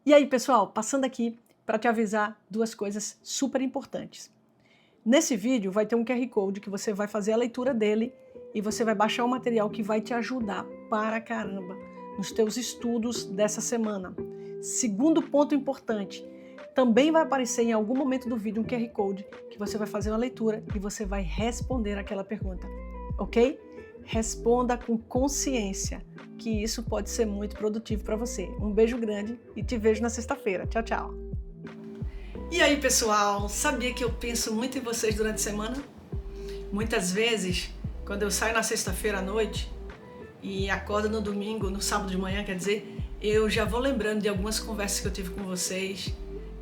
E aí, pessoal, passando aqui para te avisar duas coisas super importantes. Nesse vídeo vai ter um QR Code que você vai fazer a leitura dele e você vai baixar um material que vai te ajudar para caramba nos teus estudos dessa semana. Segundo ponto importante, também vai aparecer em algum momento do vídeo um QR Code que você vai fazer uma leitura e você vai responder aquela pergunta, ok? Responda com consciência, que isso pode ser muito produtivo para você. Um beijo grande e te vejo na sexta-feira. Tchau, tchau! E aí, pessoal, sabia que eu penso muito em vocês durante a semana? Muitas vezes, quando eu saio na sexta-feira à noite e acordo no domingo, no sábado de manhã, quer dizer, eu já vou lembrando de algumas conversas que eu tive com vocês,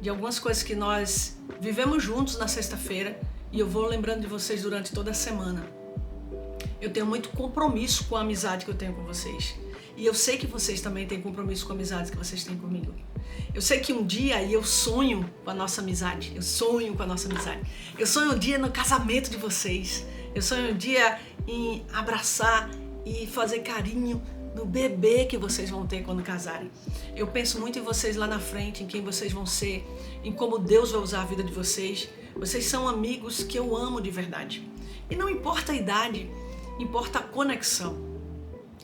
de algumas coisas que nós vivemos juntos na sexta-feira e eu vou lembrando de vocês durante toda a semana. Eu tenho muito compromisso com a amizade que eu tenho com vocês. E eu sei que vocês também têm compromisso com a amizade que vocês têm comigo. Eu sei que um dia, e eu sonho com a nossa amizade, eu sonho um dia no casamento de vocês, eu sonho um dia em abraçar e fazer carinho no bebê que vocês vão ter quando casarem. Eu penso muito em vocês lá na frente, em quem vocês vão ser, em como Deus vai usar a vida de vocês. Vocês são amigos que eu amo de verdade. E não importa a idade, importa a conexão.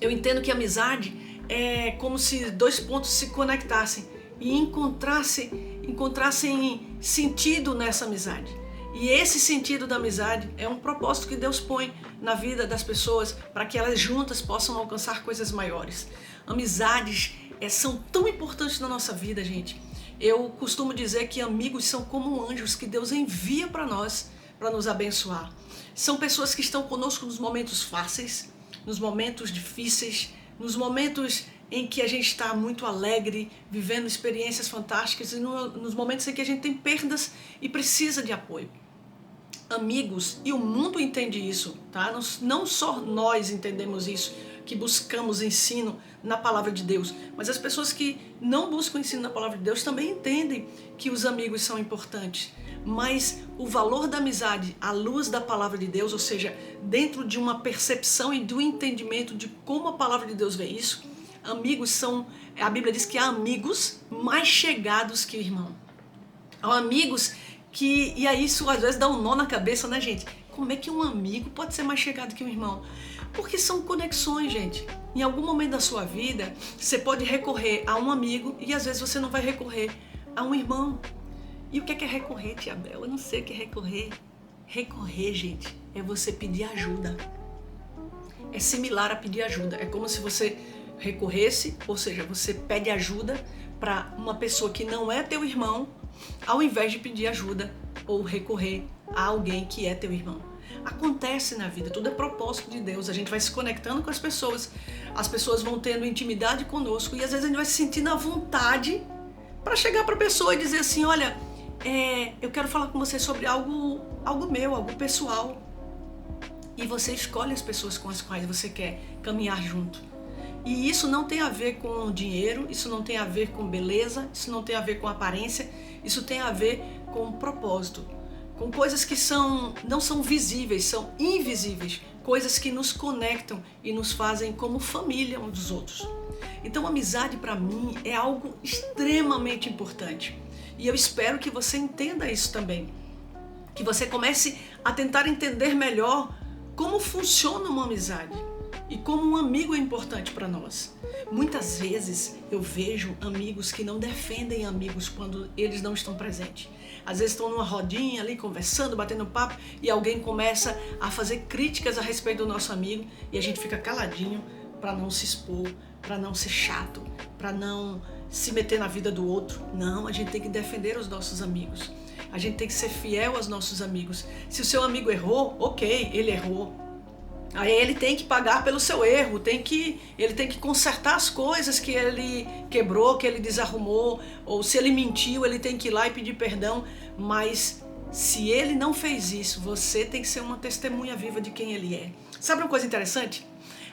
Eu entendo que a amizade é como se dois pontos se conectassem e encontrassem sentido nessa amizade. E esse sentido da amizade é um propósito que Deus põe na vida das pessoas para que elas juntas possam alcançar coisas maiores. Amizades são tão importantes na nossa vida, gente. Eu costumo dizer que amigos são como anjos que Deus envia para nós, para nos abençoar. São pessoas que estão conosco nos momentos fáceis, nos momentos difíceis, nos momentos em que a gente está muito alegre, vivendo experiências fantásticas e nos momentos em que a gente tem perdas e precisa de apoio. Amigos, e o mundo entende isso, tá? Não só nós entendemos isso, que buscamos ensino na palavra de Deus, mas as pessoas que não buscam ensino na palavra de Deus também entendem que os amigos são importantes. Mas o valor da amizade à luz da palavra de Deus, ou seja, dentro de uma percepção e do entendimento de como a palavra de Deus vê isso, amigos são, a Bíblia diz que há amigos mais chegados que irmão. Há amigos que, e aí isso às vezes dá um nó na cabeça, né, gente? Como é que um amigo pode ser mais chegado que um irmão? Porque são conexões, gente. Em algum momento da sua vida, você pode recorrer a um amigo e às vezes você não vai recorrer a um irmão. E o que é recorrer, tia Bel? Eu não sei o que é recorrer. Recorrer, gente, é você pedir ajuda. É similar a pedir ajuda. É como se você recorresse, ou seja, você pede ajuda para uma pessoa que não é teu irmão, ao invés de pedir ajuda ou recorrer a alguém que é teu irmão. Acontece na vida, tudo é propósito de Deus. A gente vai se conectando com as pessoas vão tendo intimidade conosco e às vezes a gente vai se sentindo à vontade para chegar para a pessoa e dizer assim, olha, eu quero falar com você sobre algo meu, algo pessoal. E você escolhe as pessoas com as quais você quer caminhar junto. E isso não tem a ver com dinheiro, isso não tem a ver com beleza, isso não tem a ver com aparência, isso tem a ver com propósito. Com coisas que não são visíveis, são invisíveis. Coisas que nos conectam e nos fazem como família uns dos outros. Então, amizade para mim é algo extremamente importante. E eu espero que você entenda isso também. Que você comece a tentar entender melhor como funciona uma amizade e como um amigo é importante para nós. Muitas vezes eu vejo amigos que não defendem amigos quando eles não estão presentes. Às vezes estão numa rodinha ali conversando, batendo papo e alguém começa a fazer críticas a respeito do nosso amigo e a gente fica caladinho para não se expor, para não ser chato, para não se meter na vida do outro. Não, a gente tem que defender os nossos amigos. A gente tem que ser fiel aos nossos amigos. Se o seu amigo errou, ok, ele errou. Aí ele tem que pagar pelo seu erro, ele tem que consertar as coisas que ele quebrou, que ele desarrumou, ou se ele mentiu, ele tem que ir lá e pedir perdão. Mas se ele não fez isso, você tem que ser uma testemunha viva de quem ele é. Sabe uma coisa interessante?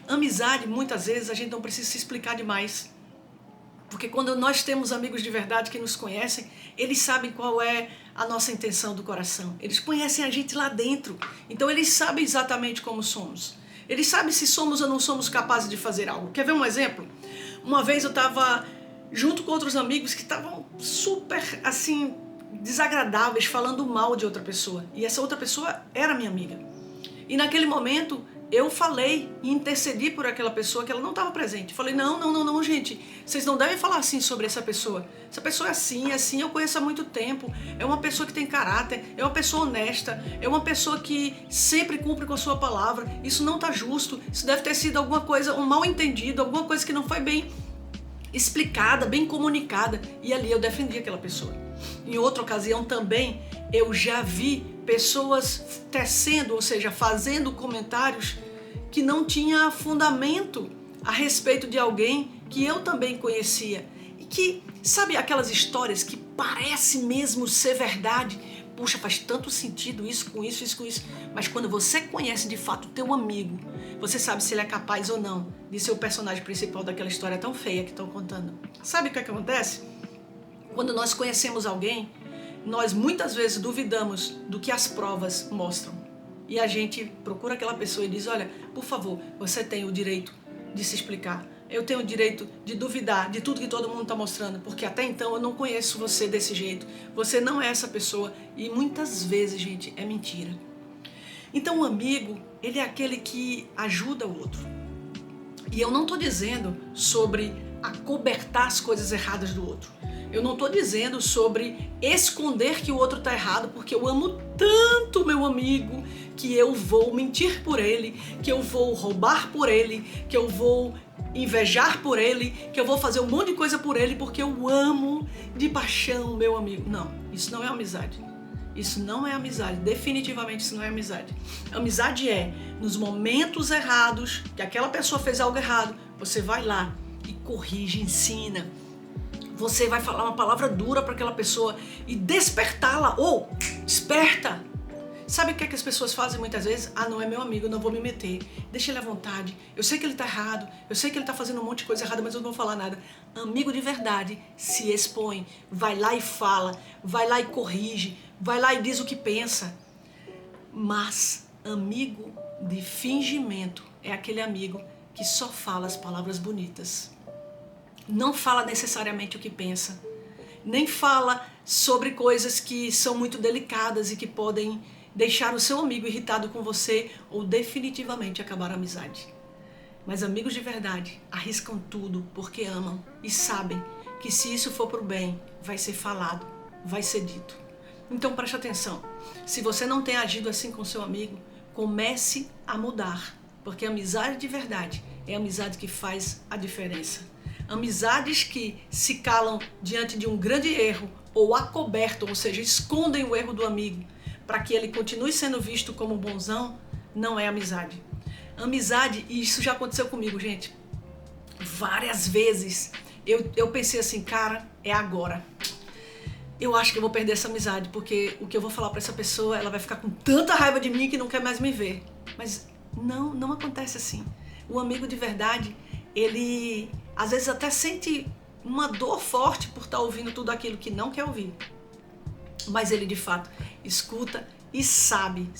Amizade, muitas vezes, a gente não precisa se explicar demais. Porque quando nós temos amigos de verdade que nos conhecem, eles sabem qual é a nossa intenção do coração. Eles conhecem a gente lá dentro. Então eles sabem exatamente como somos. Eles sabem se somos ou não somos capazes de fazer algo. Quer ver um exemplo? Uma vez eu estava junto com outros amigos que estavam super, assim, desagradáveis, falando mal de outra pessoa. E essa outra pessoa era minha amiga. E naquele momento eu falei e intercedi por aquela pessoa que ela não estava presente. Falei, não, gente, vocês não devem falar assim sobre essa pessoa. Essa pessoa é assim, eu conheço há muito tempo, é uma pessoa que tem caráter, é uma pessoa honesta, é uma pessoa que sempre cumpre com a sua palavra. Isso não está justo, isso deve ter sido alguma coisa, um mal entendido, alguma coisa que não foi bem explicada, bem comunicada. E ali eu defendi aquela pessoa. Em outra ocasião também, eu já vi pessoas tecendo, ou seja, fazendo comentários que não tinha fundamento a respeito de alguém que eu também conhecia. E que, sabe aquelas histórias que parece mesmo ser verdade? Puxa, faz tanto sentido isso com isso, isso com isso. Mas quando você conhece de fato o teu amigo, você sabe se ele é capaz ou não de ser o personagem principal daquela história tão feia que estão contando. Sabe o que acontece? Quando nós conhecemos alguém, nós muitas vezes duvidamos do que as provas mostram. E a gente procura aquela pessoa e diz, olha, por favor, você tem o direito de se explicar. Eu tenho o direito de duvidar de tudo que todo mundo está mostrando, porque até então eu não conheço você desse jeito. Você não é essa pessoa. E muitas vezes, gente, é mentira. Então o amigo, ele é aquele que ajuda o outro. E eu não estou dizendo sobre acobertar as coisas erradas do outro. Eu não estou dizendo sobre esconder que o outro está errado, porque eu amo tanto meu amigo que eu vou mentir por ele, que eu vou roubar por ele, que eu vou invejar por ele, que eu vou fazer um monte de coisa por ele porque eu amo de paixão meu amigo. Não, isso não é amizade. Isso não é amizade, definitivamente isso não é amizade. Amizade é, nos momentos errados, que aquela pessoa fez algo errado, você vai lá e corrige, ensina. Você vai falar uma palavra dura para aquela pessoa e despertá-la, ou desperta. Sabe o que é que as pessoas fazem muitas vezes? Ah, não é meu amigo, eu não vou me meter. Deixa ele à vontade. Eu sei que ele está errado, eu sei que ele está fazendo um monte de coisa errada, mas eu não vou falar nada. Amigo de verdade se expõe, vai lá e fala, vai lá e corrige, vai lá e diz o que pensa. Mas amigo de fingimento é aquele amigo que só fala as palavras bonitas. Não fala necessariamente o que pensa, nem fala sobre coisas que são muito delicadas e que podem deixar o seu amigo irritado com você ou definitivamente acabar a amizade. Mas amigos de verdade arriscam tudo porque amam e sabem que se isso for pro bem, vai ser falado, vai ser dito. Então preste atenção, se você não tem agido assim com seu amigo, comece a mudar, porque a amizade de verdade é a amizade que faz a diferença. Amizades que se calam diante de um grande erro ou acobertam, ou seja, escondem o erro do amigo para que ele continue sendo visto como bonzão, não é amizade. Amizade, e isso já aconteceu comigo, gente, várias vezes, eu pensei assim, cara, é agora. Eu acho que eu vou perder essa amizade, porque o que eu vou falar para essa pessoa, ela vai ficar com tanta raiva de mim que não quer mais me ver. Mas não acontece assim. O amigo de verdade, ele às vezes até sente uma dor forte por estar ouvindo tudo aquilo que não quer ouvir. Mas ele de fato escuta e sabe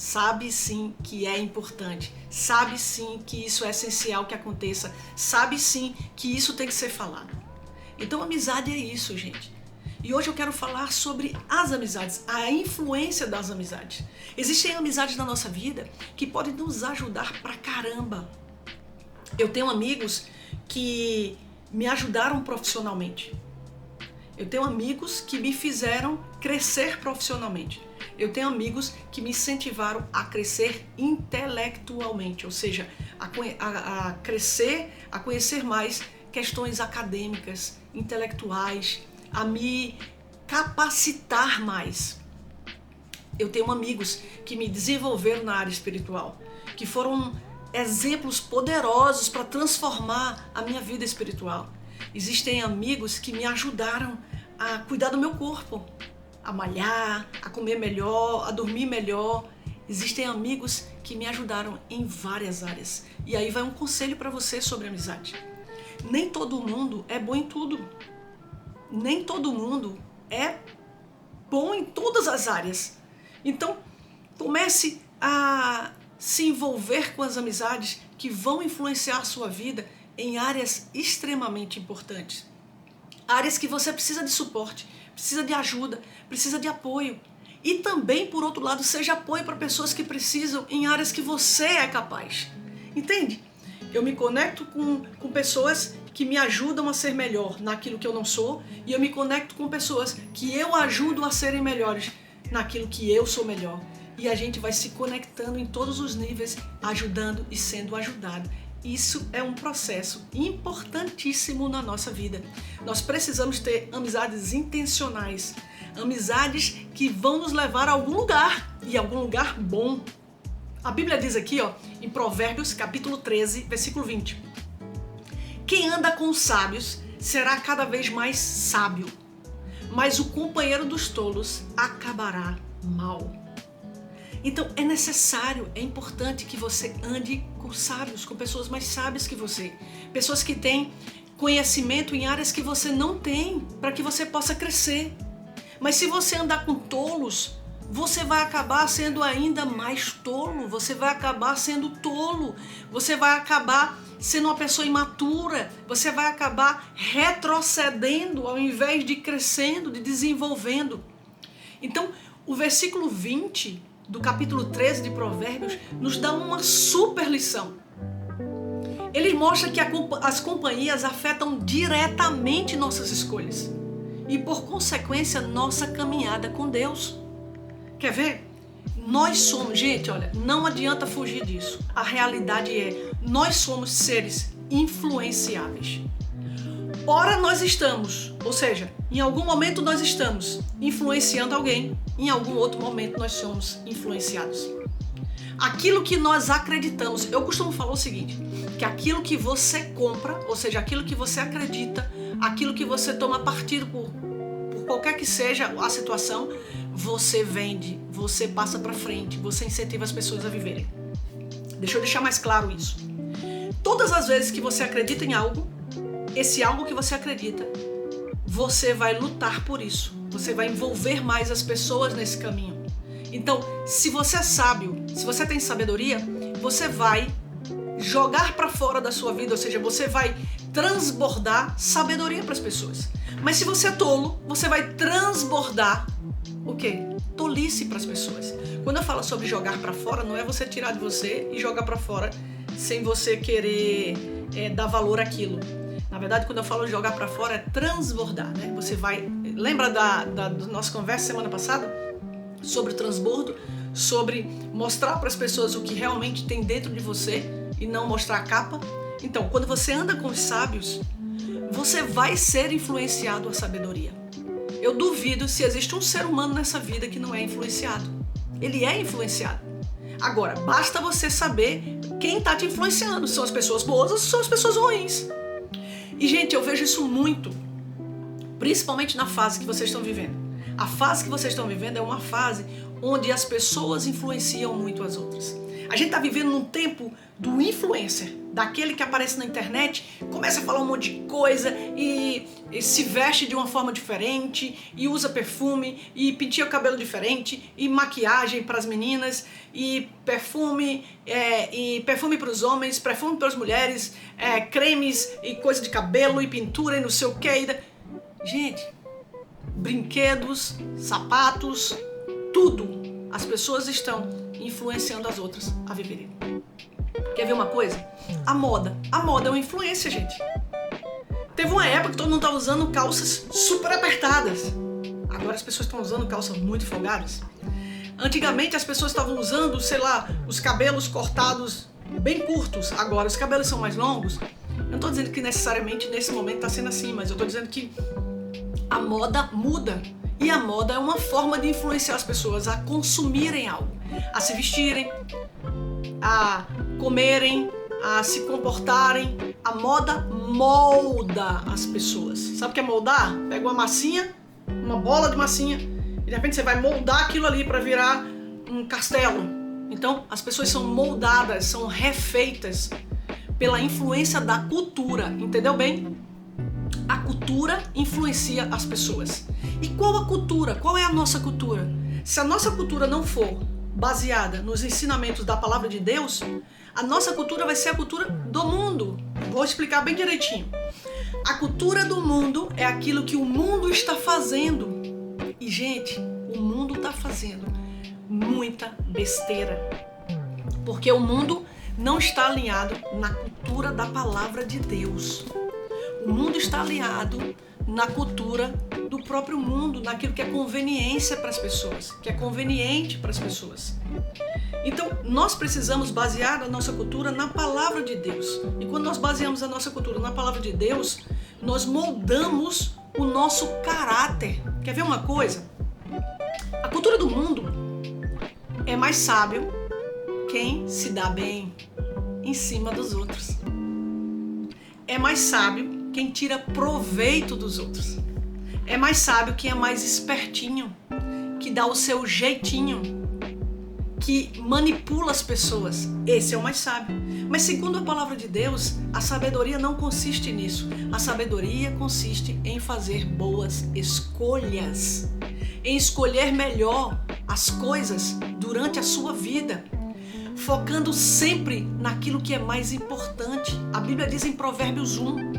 sim que é importante, sabe sim que isso é essencial que aconteça, sabe sim que isso tem que ser falado. Então amizade é isso, gente. E hoje eu quero falar sobre as amizades, a influência das amizades. Existem amizades na nossa vida que podem nos ajudar pra caramba. Eu tenho amigos que me ajudaram profissionalmente. Eu tenho amigos que me fizeram crescer profissionalmente. Eu tenho amigos que me incentivaram a crescer intelectualmente, ou seja, a crescer, a conhecer mais questões acadêmicas, intelectuais, a me capacitar mais. Eu tenho amigos que me desenvolveram na área espiritual, que foram exemplos poderosos para transformar a minha vida espiritual. Existem amigos que me ajudaram a cuidar do meu corpo, a malhar, a comer melhor, a dormir melhor. Existem amigos que me ajudaram em várias áreas. E aí vai um conselho para você sobre amizade. Nem todo mundo é bom em tudo. Nem todo mundo é bom em todas as áreas. Então, comece a se envolver com as amizades que vão influenciar a sua vida em áreas extremamente importantes. áreas que você precisa de suporte, precisa de ajuda, precisa de apoio. E também, por outro lado, seja apoio para pessoas que precisam em áreas que você é capaz. Entende? Eu me conecto com pessoas que me ajudam a ser melhor naquilo que eu não sou, e eu me conecto com pessoas que eu ajudo a serem melhores naquilo que eu sou melhor. E a gente vai se conectando em todos os níveis, ajudando e sendo ajudado. Isso é um processo importantíssimo na nossa vida. Nós precisamos ter amizades intencionais, amizades que vão nos levar a algum lugar, e algum lugar bom. A Bíblia diz aqui, em Provérbios, capítulo 13, versículo 20. Quem anda com os sábios será cada vez mais sábio, mas o companheiro dos tolos acabará mal. Então é necessário, é importante que você ande com sábios, com pessoas mais sábias que você, pessoas que têm conhecimento em áreas que você não tem, para que você possa crescer. Mas se você andar com tolos, você vai acabar sendo ainda mais tolo, você vai acabar sendo tolo, você vai acabar sendo uma pessoa imatura, você vai acabar retrocedendo ao invés de crescendo, de desenvolvendo. Então, o versículo 20 do capítulo 13 de Provérbios nos dá uma super lição. Ele mostra que as companhias afetam diretamente nossas escolhas e, por consequência, nossa caminhada com Deus. Quer ver? Nós somos, gente, olha, não adianta fugir disso. A realidade é, nós somos seres influenciáveis. Ora nós estamos, ou seja, em algum momento nós estamos influenciando alguém, em algum outro momento nós somos influenciados. Aquilo que nós acreditamos, eu costumo falar o seguinte, que aquilo que você compra, ou seja, aquilo que você acredita, aquilo que você toma partido por qualquer que seja a situação, você vende, você passa para frente, você incentiva as pessoas a viverem. Deixa eu deixar mais claro isso. Todas as vezes que você acredita em algo, esse algo que você acredita, você vai lutar por isso. Você vai envolver mais as pessoas nesse caminho. Então, se você é sábio, se você tem sabedoria, você vai jogar para fora da sua vida, ou seja, você vai transbordar sabedoria para as pessoas. Mas se você é tolo, você vai transbordar o quê? Tolice para as pessoas. Quando eu falo sobre jogar para fora, não é você tirar de você e jogar para fora sem você querer dar valor àquilo. Na verdade, quando eu falo jogar para fora, é transbordar, né? Você vai... Lembra da nossa conversa semana passada? Sobre o transbordo, sobre mostrar para as pessoas o que realmente tem dentro de você e não mostrar a capa. Então, quando você anda com os sábios, você vai ser influenciado à sabedoria. Eu duvido se existe um ser humano nessa vida que não é influenciado. Ele é influenciado. Agora, basta você saber quem está te influenciando. São as pessoas boas ou são as pessoas ruins. E, gente, eu vejo isso muito, principalmente na fase que vocês estão vivendo. A fase que vocês estão vivendo é uma fase onde as pessoas influenciam muito as outras. A gente está vivendo num tempo do influencer, daquele que aparece na internet, começa a falar um monte de coisa e se veste de uma forma diferente e usa perfume e penteia o cabelo diferente e maquiagem para as meninas e perfume para os homens, perfume para as mulheres, cremes e coisa de cabelo e pintura e não sei o que. Gente, brinquedos, sapatos, tudo. As pessoas estão influenciando as outras a viverem. Quer ver uma coisa? A moda é uma influência, gente. Teve uma época que todo mundo estava usando calças super apertadas. Agora as pessoas estão usando calças muito folgadas. Antigamente as pessoas estavam usando, sei lá, os cabelos cortados bem curtos. Agora os cabelos são mais longos. Eu não estou dizendo que necessariamente nesse momento está sendo assim, mas eu estou dizendo que a moda muda. E a moda é uma forma de influenciar as pessoas a consumirem algo, a se vestirem, a comerem, a se comportarem. A moda molda as pessoas. Sabe o que é moldar? Pega uma massinha, uma bola de massinha, e de repente você vai moldar aquilo ali para virar um castelo. Então as pessoas são moldadas, são refeitas pela influência da cultura, entendeu bem? A cultura influencia as pessoas. E qual a cultura? Qual é a nossa cultura? Se a nossa cultura não for baseada nos ensinamentos da palavra de Deus, a nossa cultura vai ser a cultura do mundo. Vou explicar bem direitinho. A cultura do mundo é aquilo que o mundo está fazendo. E, gente, o mundo está fazendo muita besteira. Porque o mundo não está alinhado na cultura da palavra de Deus. O mundo está alinhado na cultura do próprio mundo, naquilo que é conveniência para as pessoas, que é conveniente para as pessoas. Então, nós precisamos basear a nossa cultura na palavra de Deus. E quando nós baseamos a nossa cultura na palavra de Deus, nós moldamos o nosso caráter. Quer ver uma coisa? A cultura do mundo é mais sábio quem se dá bem em cima dos outros. É mais sábio quem tira proveito dos outros. É mais sábio quem é mais espertinho, que dá o seu jeitinho, que manipula as pessoas. Esse é o mais sábio. Mas segundo a palavra de Deus, a sabedoria não consiste nisso. A sabedoria consiste em fazer boas escolhas, em escolher melhor as coisas durante a sua vida, focando sempre naquilo que é mais importante. A Bíblia diz em Provérbios 1,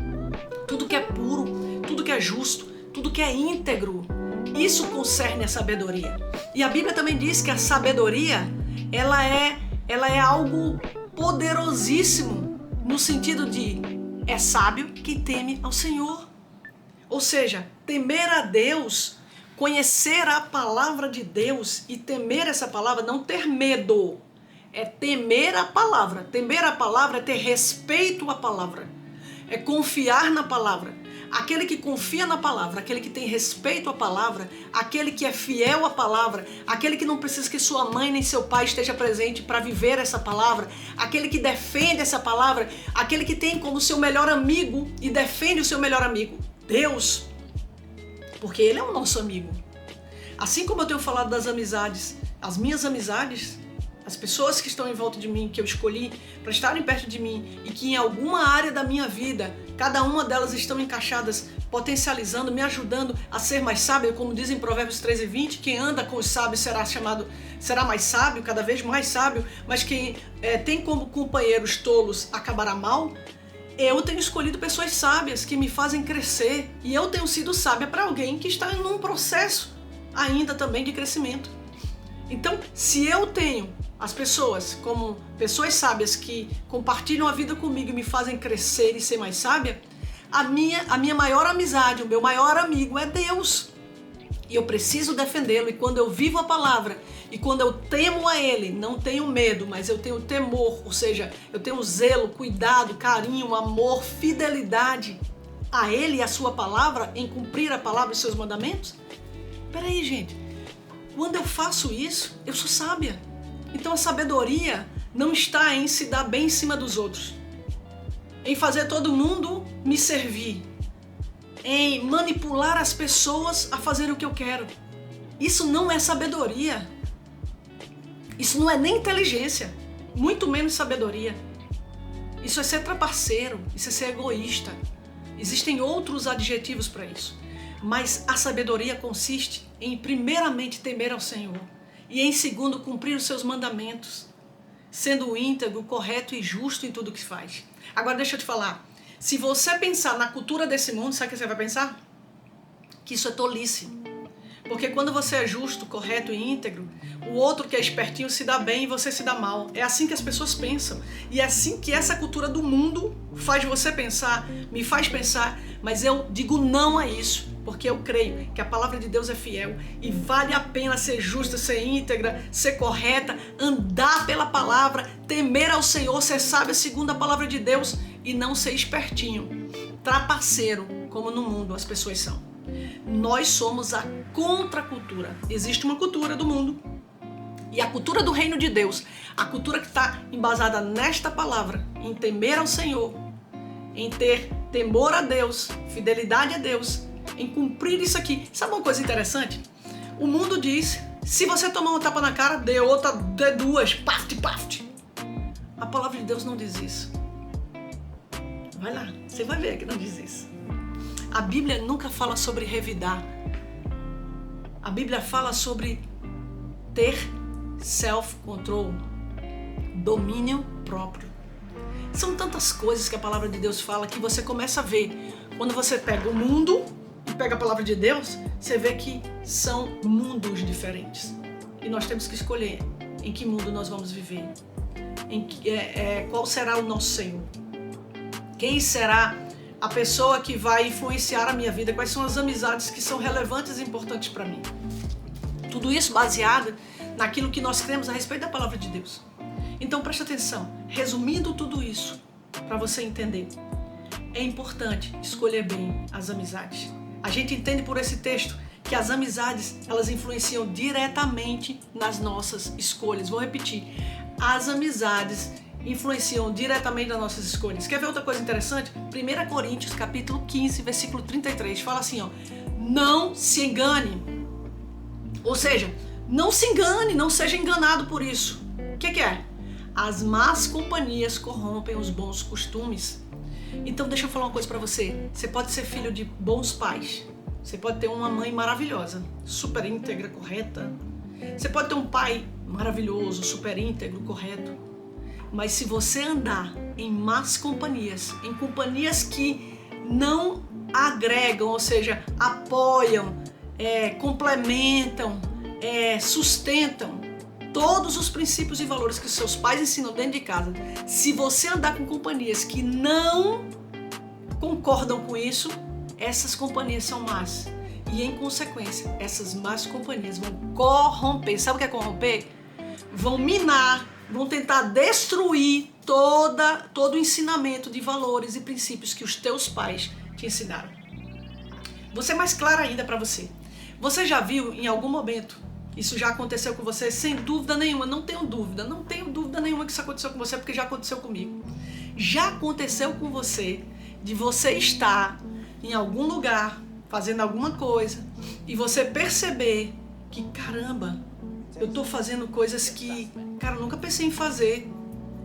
tudo que é puro, tudo que é justo, tudo que é íntegro, isso concerne a sabedoria. E a Bíblia também diz que a sabedoria, ela é algo poderosíssimo, no sentido de é sábio que teme ao Senhor. Ou seja, temer a Deus, conhecer a palavra de Deus e temer essa palavra, não ter medo, é temer a palavra. Temer a palavra é ter respeito à palavra, é confiar na palavra. Aquele que confia na palavra, aquele que tem respeito à palavra, aquele que é fiel à palavra, aquele que não precisa que sua mãe nem seu pai esteja presente para viver essa palavra, aquele que defende essa palavra, aquele que tem como seu melhor amigo e defende o seu melhor amigo, Deus, porque Ele é o nosso amigo. Assim como eu tenho falado das amizades, as minhas amizades, as pessoas que estão em volta de mim, que eu escolhi para estarem perto de mim e que em alguma área da minha vida, cada uma delas estão encaixadas, potencializando, me ajudando a ser mais sábio, como diz em Provérbios 13:20, quem anda com os sábios será mais sábio, cada vez mais sábio, mas quem tem como companheiros tolos acabará mal. Eu tenho escolhido pessoas sábias que me fazem crescer e eu tenho sido sábia para alguém que está em um processo ainda também de crescimento. Então, se eu tenho as pessoas como pessoas sábias que compartilham a vida comigo e me fazem crescer e ser mais sábia, a minha maior amizade, o meu maior amigo é Deus. E eu preciso defendê-lo. E quando eu vivo a palavra e quando eu temo a Ele, não tenho medo, mas eu tenho temor, ou seja, eu tenho zelo, cuidado, carinho, amor, fidelidade a Ele e a sua palavra, em cumprir a palavra e os seus mandamentos. Peraí, gente. Quando eu faço isso, eu sou sábia. Então a sabedoria não está em se dar bem em cima dos outros, em fazer todo mundo me servir, em manipular as pessoas a fazer o que eu quero. Isso não é sabedoria. Isso não é nem inteligência, muito menos sabedoria. Isso é ser trapaceiro, isso é ser egoísta. Existem outros adjetivos para isso. Mas a sabedoria consiste em, primeiramente, temer ao Senhor e, em segundo, cumprir os seus mandamentos, sendo íntegro, correto e justo em tudo que faz. Agora, deixa eu te falar. Se você pensar na cultura desse mundo, sabe o que você vai pensar? Que isso é tolice. Porque quando você é justo, correto e íntegro, o outro que é espertinho se dá bem e você se dá mal. É assim que as pessoas pensam. E é assim que essa cultura do mundo faz você pensar, me faz pensar, mas eu digo não a isso. Porque eu creio que a palavra de Deus é fiel e vale a pena ser justa, ser íntegra, ser correta, andar pela palavra, temer ao Senhor, ser sábia segundo a palavra de Deus e não ser espertinho, trapaceiro, como no mundo as pessoas são. Nós somos a contracultura. Existe uma cultura do mundo e a cultura do reino de Deus, a cultura que está embasada nesta palavra, em temer ao Senhor, em ter temor a Deus, fidelidade a Deus, em cumprir isso aqui. Sabe uma coisa interessante? O mundo diz, se você tomar uma tapa na cara, dê outra, dê duas, paft, paft. A palavra de Deus não diz isso. Vai lá, você vai ver que não diz isso. A Bíblia nunca fala sobre revidar. A Bíblia fala sobre ter self-control, domínio próprio. São tantas coisas que a palavra de Deus fala que você começa a ver Quando você pega o mundo e pega a palavra de Deus, você vê que são mundos diferentes. E nós temos que escolher em que mundo nós vamos viver. Qual será o nosso Senhor? Quem será a pessoa que vai influenciar a minha vida? Quais são as amizades que são relevantes e importantes para mim? Tudo isso baseado naquilo que nós cremos a respeito da palavra de Deus. Então preste atenção, resumindo tudo isso, para você entender, é importante escolher bem as amizades. A gente entende por esse texto que as amizades, elas influenciam diretamente nas nossas escolhas. Vou repetir, as amizades influenciam diretamente nas nossas escolhas. Quer ver outra coisa interessante? 1 Coríntios capítulo 15, versículo 33, fala assim, ó, não se engane. Ou seja, não se engane, não seja enganado por isso. O que é? As más companhias corrompem os bons costumes. Então deixa eu falar uma coisa pra você. Você pode ser filho de bons pais. Você pode ter uma mãe maravilhosa, super íntegra, correta. Você pode ter um pai maravilhoso, super íntegro, correto. Mas se você andar em más companhias, em companhias que não agregam, ou seja, apoiam, complementam, sustentam todos os princípios e valores que seus pais ensinam dentro de casa, se você andar com companhias que não concordam com isso, essas companhias são más. E em consequência, essas más companhias vão corromper. Sabe o que é corromper? Vão minar, vão tentar destruir todo o ensinamento de valores e princípios que os teus pais te ensinaram. Vou ser mais clara ainda para você. Você já viu em algum momento, isso já aconteceu com você, sem dúvida nenhuma, não tenho dúvida nenhuma que isso aconteceu com você, porque já aconteceu comigo. Já aconteceu com você, de você estar em algum lugar, fazendo alguma coisa, e você perceber que, caramba, eu tô fazendo coisas que, cara, eu nunca pensei em fazer.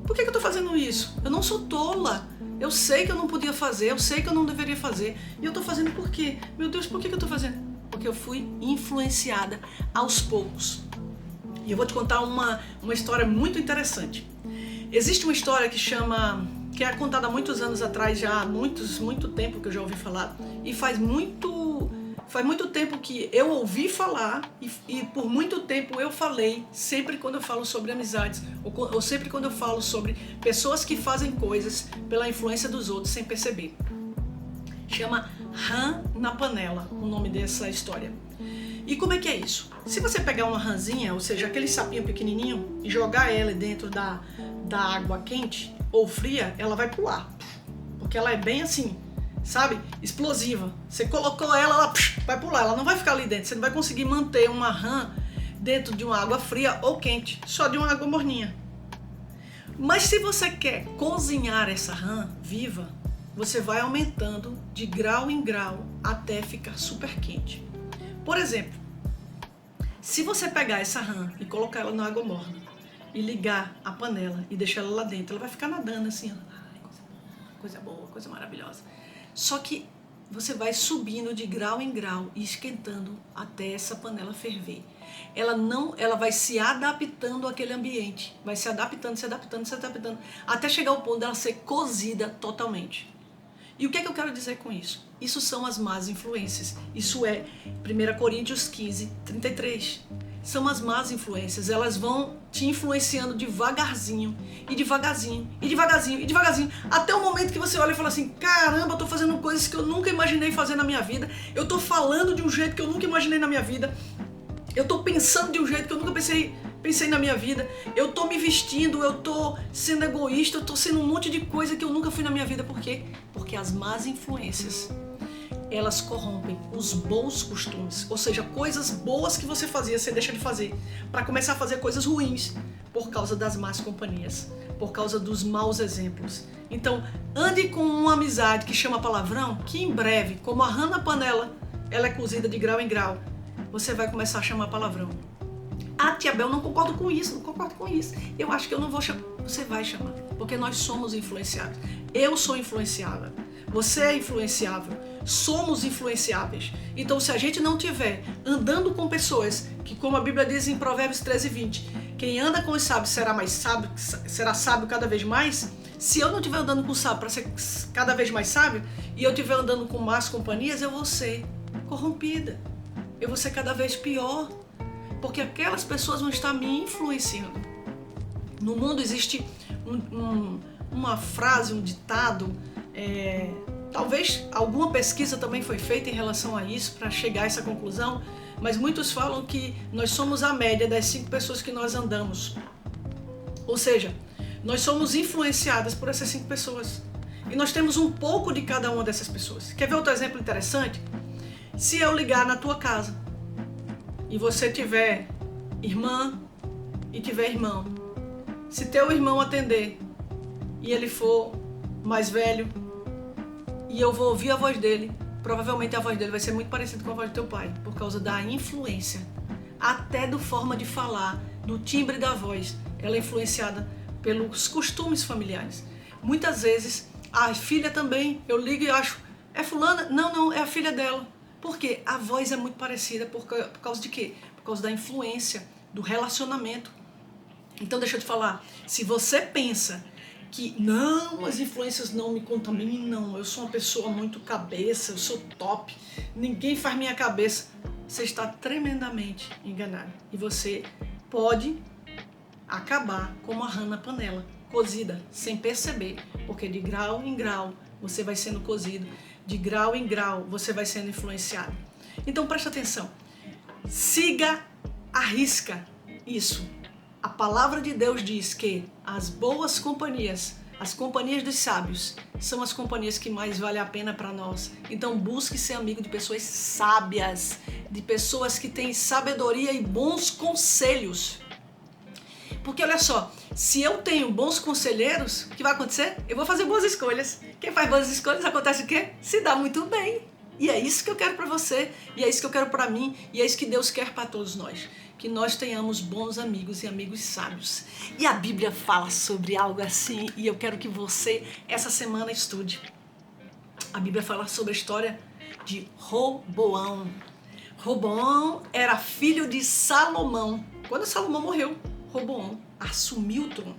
Por que eu tô fazendo isso? Eu não sou tola. Eu sei que eu não podia fazer, eu sei que eu não deveria fazer. E eu tô fazendo por quê? Meu Deus, por que eu tô fazendo? Porque eu fui influenciada aos poucos. E eu vou te contar uma história muito interessante. Existe uma história que é contada há muitos anos atrás, já há muito tempo que eu já ouvi falar, e faz muito tempo que eu ouvi falar e por muito tempo eu falei, sempre quando eu falo sobre amizades, ou sempre quando eu falo sobre pessoas que fazem coisas pela influência dos outros sem perceber. Chama Rã na Panela, o nome dessa história. E como é que é isso? Se você pegar uma rãzinha, ou seja, aquele sapinho pequenininho, e jogar ela dentro da água quente ou fria, ela vai pular. Porque ela é bem assim, sabe? Explosiva. Você colocou ela vai pular. Ela não vai ficar ali dentro. Você não vai conseguir manter uma rã dentro de uma água fria ou quente, só de uma água morninha. Mas se você quer cozinhar essa rã viva, você vai aumentando de grau em grau até ficar super quente. Por exemplo, se você pegar essa rã e colocar ela na água morna e ligar a panela e deixar ela lá dentro, ela vai ficar nadando assim, coisa boa, coisa maravilhosa. Só que você vai subindo de grau em grau e esquentando até essa panela ferver. Ela vai se adaptando àquele ambiente, vai se adaptando, até chegar ao ponto dela ser cozida totalmente. E o que é que eu quero dizer com isso? Isso são as más influências. Isso é 1 Coríntios 15, 33. São as más influências. Elas vão te influenciando devagarzinho, até o momento que você olha e fala assim, caramba, eu tô fazendo coisas que eu nunca imaginei fazer na minha vida. Eu tô falando de um jeito que eu nunca imaginei na minha vida. Eu tô pensando de um jeito que eu nunca pensei na minha vida. Eu tô me vestindo, eu tô sendo egoísta, eu tô sendo um monte de coisa que eu nunca fui na minha vida. Por quê? Porque as más influências, elas corrompem os bons costumes. Ou seja, coisas boas que você fazia, você deixa de fazer para começar a fazer coisas ruins por causa das más companhias, por causa dos maus exemplos. Então, ande com uma amizade que chama palavrão, que em breve, como a rã na panela, ela é cozida de grau em grau, você vai começar a chamar palavrão. Ah, tia Bel, não concordo com isso. Eu acho que eu não vou chamar. Você vai chamar, porque nós somos influenciados. Eu sou influenciável. Você é influenciável. Somos influenciáveis. Então, se a gente não tiver andando com pessoas que, como a Bíblia diz em Provérbios 13, 20, quem anda com os sábios será sábio cada vez mais. Se eu não estiver andando com o sábio para ser cada vez mais sábio, e eu estiver andando com más companhias, eu vou ser corrompida. Eu vou ser cada vez pior, porque aquelas pessoas vão estar me influenciando. No mundo existe uma frase, um ditado, talvez alguma pesquisa também foi feita em relação a isso para chegar a essa conclusão, mas muitos falam que nós somos a média das 5 pessoas que nós andamos. Ou seja, nós somos influenciadas por essas 5 pessoas. E nós temos um pouco de cada uma dessas pessoas. Quer ver outro exemplo interessante? Se eu ligar na tua casa e você tiver irmã e tiver irmão, se teu irmão atender e ele for mais velho e eu vou ouvir a voz dele, provavelmente a voz dele vai ser muito parecida com a voz do teu pai, por causa da influência, até do forma de falar, do timbre da voz. Ela é influenciada pelos costumes familiares. Muitas vezes a filha também, eu ligo e acho, é fulana? Não, é a filha dela. Por quê? A voz é muito parecida, por causa de quê? Por causa da influência, do relacionamento. Então deixa eu te falar, se você pensa que não, as influências não me contaminam, eu sou uma pessoa muito cabeça, eu sou top, ninguém faz minha cabeça, você está tremendamente enganado. E você pode acabar como a rã na panela, cozida, sem perceber, porque de grau em grau você vai sendo cozido, de grau em grau você vai sendo influenciado. Então presta atenção, siga à risca isso. A palavra de Deus diz que as boas companhias, as companhias dos sábios, são as companhias que mais valem a pena para nós. Então busque ser amigo de pessoas sábias, de pessoas que têm sabedoria e bons conselhos. Porque olha só, se eu tenho bons conselheiros, o que vai acontecer? Eu vou fazer boas escolhas. Quem faz boas escolhas acontece o quê? Se dá muito bem. E é isso que eu quero para você, e é isso que eu quero para mim, e é isso que Deus quer para todos nós. Que nós tenhamos bons amigos e amigos sábios. E a Bíblia fala sobre algo assim, e eu quero que você, essa semana, estude. A Bíblia fala sobre a história de Roboão. Roboão era filho de Salomão. Quando Salomão morreu, Roboão assumiu o trono.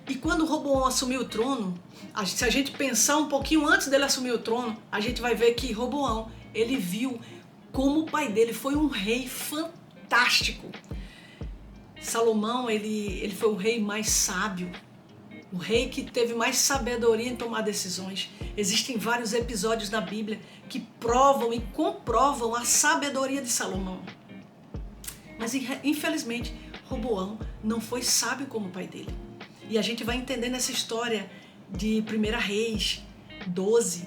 E quando Roboão assumiu o trono, se a gente pensar um pouquinho antes dele assumir o trono, a gente vai ver que Roboão, ele viu como o pai dele foi um rei fantástico. Salomão, ele foi o rei mais sábio, o rei que teve mais sabedoria em tomar decisões. Existem vários episódios na Bíblia que provam e comprovam a sabedoria de Salomão. Mas infelizmente, Roboão não foi sábio como o pai dele. E a gente vai entender nessa história de 1 Reis 12,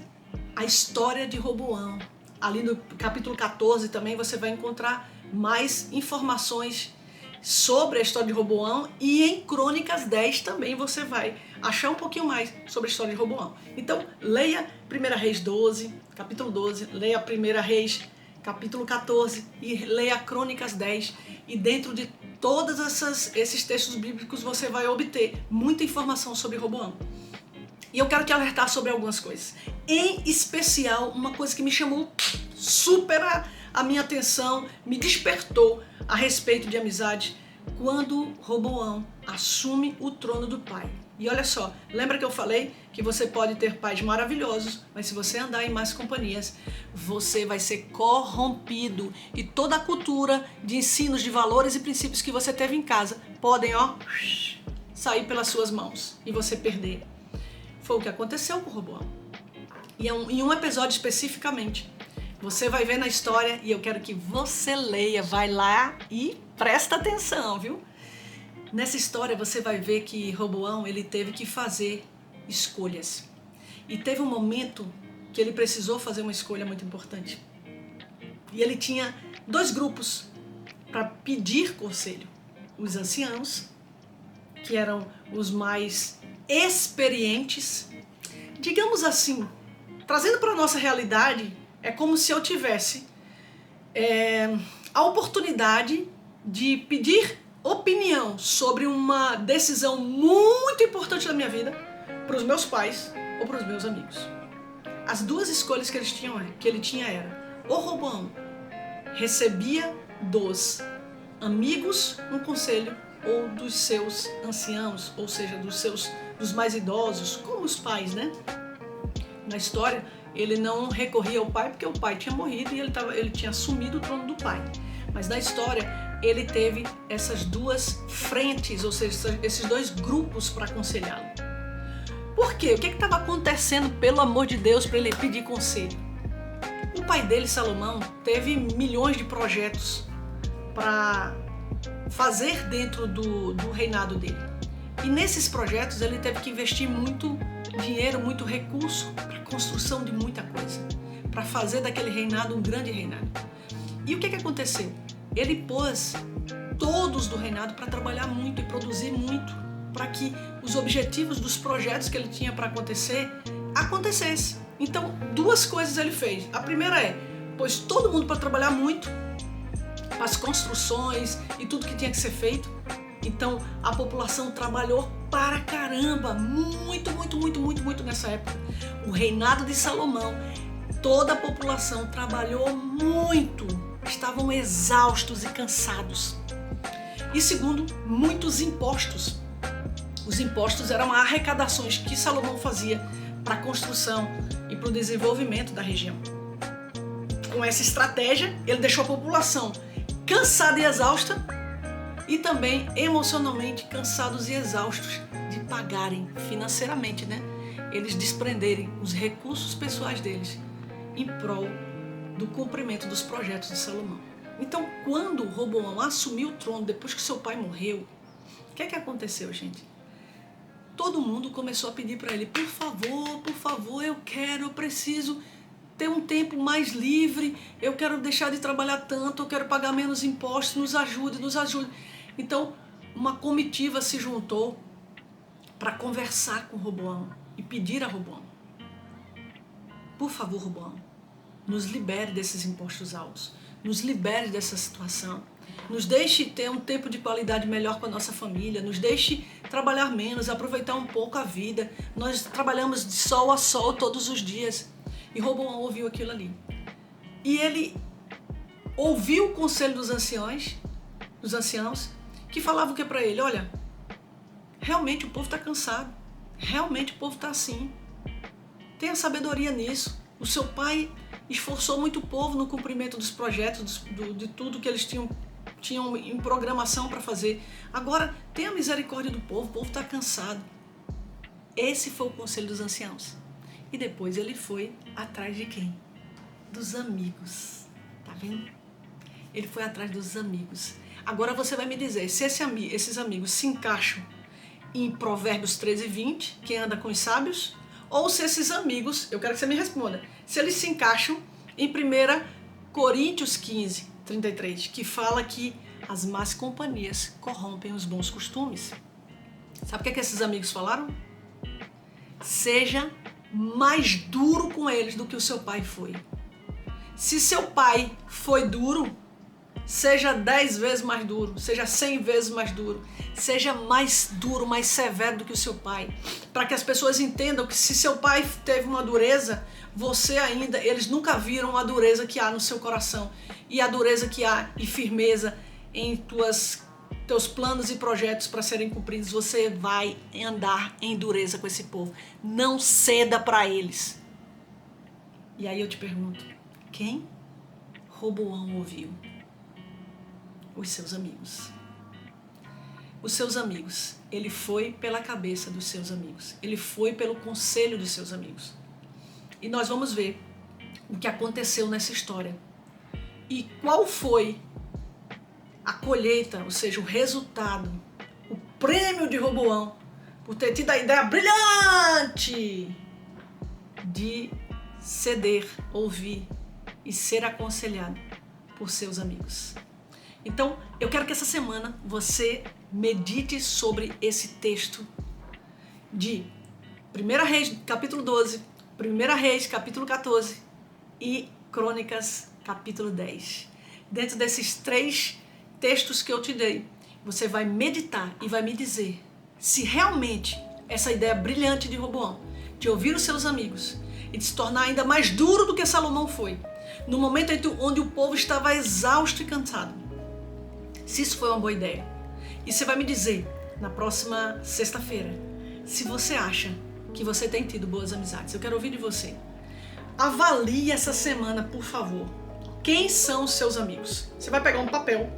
a história de Roboão. Ali no capítulo 14 também você vai encontrar mais informações sobre a história de Roboão, e em Crônicas 10 também você vai achar um pouquinho mais sobre a história de Roboão. Então leia 1 Reis 12, capítulo 12, leia 1 Reis capítulo 14 e leia Crônicas 10, e dentro de todos esses textos bíblicos você vai obter muita informação sobre Roboão. E eu quero te alertar sobre algumas coisas. Em especial, uma coisa que me chamou super a minha atenção, me despertou a respeito de amizade, quando Roboão assume o trono do pai. E olha só, lembra que eu falei que você pode ter pais maravilhosos, mas se você andar em más companhias, você vai ser corrompido. E toda a cultura de ensinos de valores e princípios que você teve em casa podem, sair pelas suas mãos e você perder. Foi o que aconteceu com Roboão. E em um episódio especificamente, você vai ver na história, e eu quero que você leia, vai lá e presta atenção, viu? Nessa história você vai ver que Roboão, ele teve que fazer escolhas. E teve um momento que ele precisou fazer uma escolha muito importante. E ele tinha 2 grupos para pedir conselho. Os anciãos, que eram os mais experientes. Digamos assim, trazendo para a nossa realidade, é como se eu tivesse a oportunidade de pedir opinião sobre uma decisão muito importante da minha vida para os meus pais ou para os meus amigos. As 2 escolhas que ele tinha era: ou Roboão recebia dos amigos um conselho, ou dos seus anciãos, ou seja, dos mais idosos, como os pais, né? Na história, ele não recorria ao pai porque o pai tinha morrido e ele tinha assumido o trono do pai. Mas na história, ele teve essas duas frentes, ou seja, esses dois grupos para aconselhá-lo. Por quê? O que estava acontecendo, pelo amor de Deus, para ele pedir conselho? O pai dele, Salomão, teve milhões de projetos para fazer dentro do reinado dele. E nesses projetos ele teve que investir muito dinheiro, muito recurso para a construção de muita coisa, para fazer daquele reinado um grande reinado. E o que aconteceu? Ele pôs todos do reinado para trabalhar muito e produzir muito, para que os objetivos dos projetos que ele tinha para acontecer, acontecesse. Então, duas coisas ele fez. A primeira pôs todo mundo para trabalhar muito, para as construções e tudo que tinha que ser feito. Então, a população trabalhou para caramba, muito nessa época. O reinado de Salomão, toda a população trabalhou muito, estavam exaustos e cansados. E segundo, muitos impostos. Os impostos eram arrecadações que Salomão fazia para a construção e para o desenvolvimento da região. Com essa estratégia, ele deixou a população cansada e exausta e também emocionalmente cansados e exaustos de pagarem financeiramente, né? Eles desprenderem os recursos pessoais deles em prol do cumprimento dos projetos de Salomão. Então, quando Roboão assumiu o trono depois que seu pai morreu, o que aconteceu, gente? Todo mundo começou a pedir para ele, por favor, eu preciso ter um tempo mais livre, eu quero deixar de trabalhar tanto, eu quero pagar menos impostos, nos ajude. Então, uma comitiva se juntou para conversar com Roboão e pedir a Roboão, por favor, Roboão, nos libere desses impostos altos, nos libere dessa situação, nos deixe ter um tempo de qualidade melhor com a nossa família, nos deixe trabalhar menos, aproveitar um pouco a vida. Nós trabalhamos de sol a sol todos os dias. E Roboão ouviu aquilo ali. E ele ouviu o conselho dos anciãos, que falavam o que para ele? Olha, realmente o povo está cansado, realmente o povo está assim. Tenha sabedoria nisso. O seu pai esforçou muito o povo no cumprimento dos projetos, de tudo que eles tinham em programação para fazer. Agora, tenha misericórdia do povo, o povo está cansado. Esse foi o conselho dos anciãos. E depois ele foi atrás de quem? Dos amigos. Tá vendo? Ele foi atrás dos amigos. Agora você vai me dizer, se esses amigos se encaixam em Provérbios 13:20, quem anda com os sábios, ou se esses amigos, eu quero que você me responda, se eles se encaixam em 1 Coríntios 15:33, que fala que as más companhias corrompem os bons costumes. Sabe o que esses amigos falaram? Seja mais duro com eles do que o seu pai foi. Se seu pai foi duro, seja 10 vezes mais duro, seja 100 vezes mais duro, seja mais duro, mais severo do que o seu pai, para que as pessoas entendam que se seu pai teve uma dureza, eles nunca viram a dureza que há no seu coração e a dureza que há e firmeza em teus planos e projetos para serem cumpridos. Você vai andar em dureza com esse povo. Não ceda para eles. E aí eu te pergunto, quem Roboão ouviu? Os seus amigos. Os seus amigos. Ele foi pela cabeça dos seus amigos. Ele foi pelo conselho dos seus amigos. E nós vamos ver o que aconteceu nessa história. E qual foi a colheita, ou seja, o resultado, o prêmio de Roboão por ter tido a ideia brilhante de ceder, ouvir e ser aconselhado por seus amigos. Então, eu quero que essa semana você medite sobre esse texto de 1 Reis, capítulo 12, 1 Reis, capítulo 14 e Crônicas, capítulo 10. Dentro desses 3 textos que eu te dei, você vai meditar e vai me dizer se realmente essa ideia brilhante de Roboão, de ouvir os seus amigos e de se tornar ainda mais duro do que Salomão foi, no momento onde o povo estava exausto e cansado, se isso foi uma boa ideia. E você vai me dizer na próxima sexta-feira se você acha que você tem tido boas amizades. Eu quero ouvir de você. Avalie essa semana, por favor. Quem são os seus amigos? Você vai pegar um papel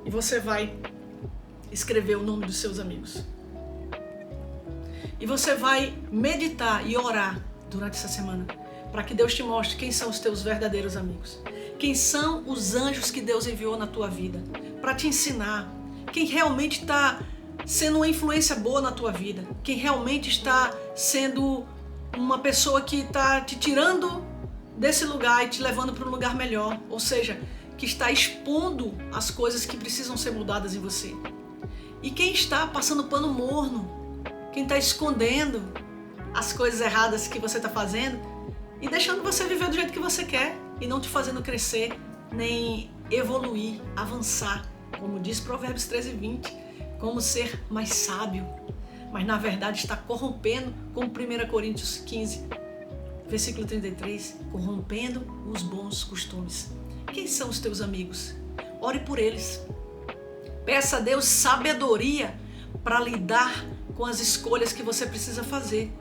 e você vai escrever o nome dos seus amigos. E você vai meditar e orar durante essa semana para que Deus te mostre quem são os teus verdadeiros amigos. Quem são os anjos que Deus enviou na tua vida para te ensinar. Quem realmente está sendo uma influência boa na tua vida. Quem realmente está sendo uma pessoa que está te tirando desse lugar e te levando para um lugar melhor. Ou seja, que está expondo as coisas que precisam ser mudadas em você. E quem está passando pano morno, quem está escondendo as coisas erradas que você está fazendo e deixando você viver do jeito que você quer e não te fazendo crescer, nem evoluir, avançar, como diz Provérbios 13:20, como ser mais sábio, mas na verdade está corrompendo, como 1 Coríntios 15, versículo 33, corrompendo os bons costumes. Quem são os teus amigos? Ore por eles. Peça a Deus sabedoria para lidar com as escolhas que você precisa fazer.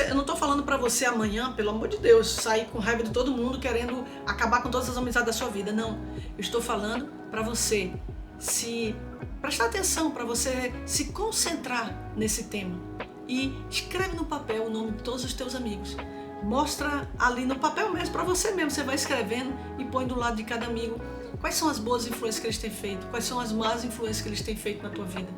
Eu não estou falando para você amanhã, pelo amor de Deus, sair com raiva de todo mundo, querendo acabar com todas as amizades da sua vida. Não. Eu estou falando para você se prestar atenção, para você se concentrar nesse tema. E escreve no papel o nome de todos os teus amigos. Mostra ali no papel mesmo, para você mesmo. Você vai escrevendo e põe do lado de cada amigo quais são as boas influências que eles têm feito, quais são as más influências que eles têm feito na tua vida.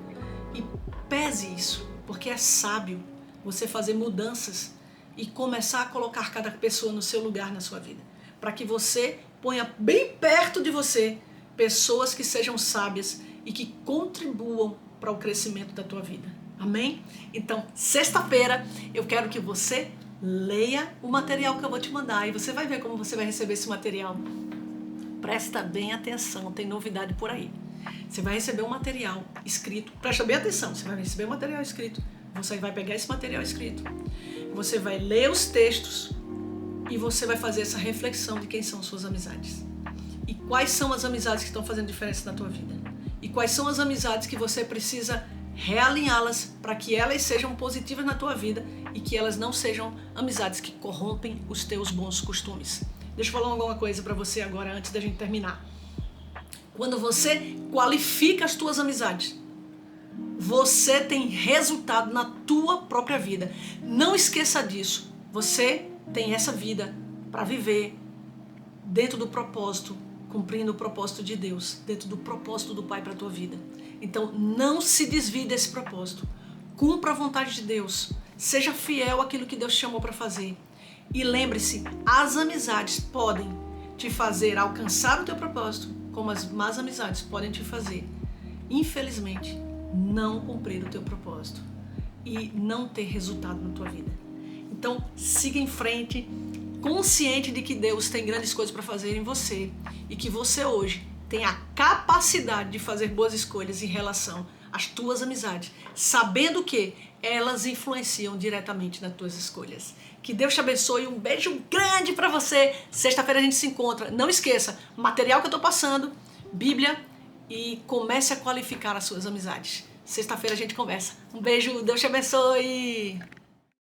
E pese isso, porque é sábio você fazer mudanças e começar a colocar cada pessoa no seu lugar na sua vida, para que você ponha bem perto de você pessoas que sejam sábias e que contribuam para o crescimento da tua vida. Amém? Então, sexta-feira, eu quero que você leia o material que eu vou te mandar e você vai ver como você vai receber esse material. Presta bem atenção, tem novidade por aí. Você vai receber um material escrito, presta bem atenção, você vai receber um material escrito. Você vai pegar esse material escrito, você vai ler os textos e você vai fazer essa reflexão de quem são suas amizades. E quais são as amizades que estão fazendo diferença na tua vida. E quais são as amizades que você precisa realinhá-las para que elas sejam positivas na tua vida e que elas não sejam amizades que corrompem os teus bons costumes. Deixa eu falar alguma coisa para você agora antes da gente terminar. Quando você qualifica as tuas amizades, você tem resultado na tua própria vida. Não esqueça disso. Você tem essa vida para viver dentro do propósito, cumprindo o propósito de Deus, dentro do propósito do Pai para a tua vida. Então, não se desvie desse propósito. Cumpra a vontade de Deus. Seja fiel àquilo que Deus te chamou para fazer. E lembre-se, as amizades podem te fazer alcançar o teu propósito, como as más amizades podem te fazer, infelizmente, não cumprir o teu propósito e não ter resultado na tua vida. Então, siga em frente, consciente de que Deus tem grandes coisas para fazer em você e que você hoje tem a capacidade de fazer boas escolhas em relação às tuas amizades, sabendo que elas influenciam diretamente nas tuas escolhas. Que Deus te abençoe, um beijo grande para você. Sexta-feira a gente se encontra. Não esqueça, material que eu estou passando, Bíblia, e comece a qualificar as suas amizades. Sexta-feira a gente conversa. Um beijo, Deus te abençoe.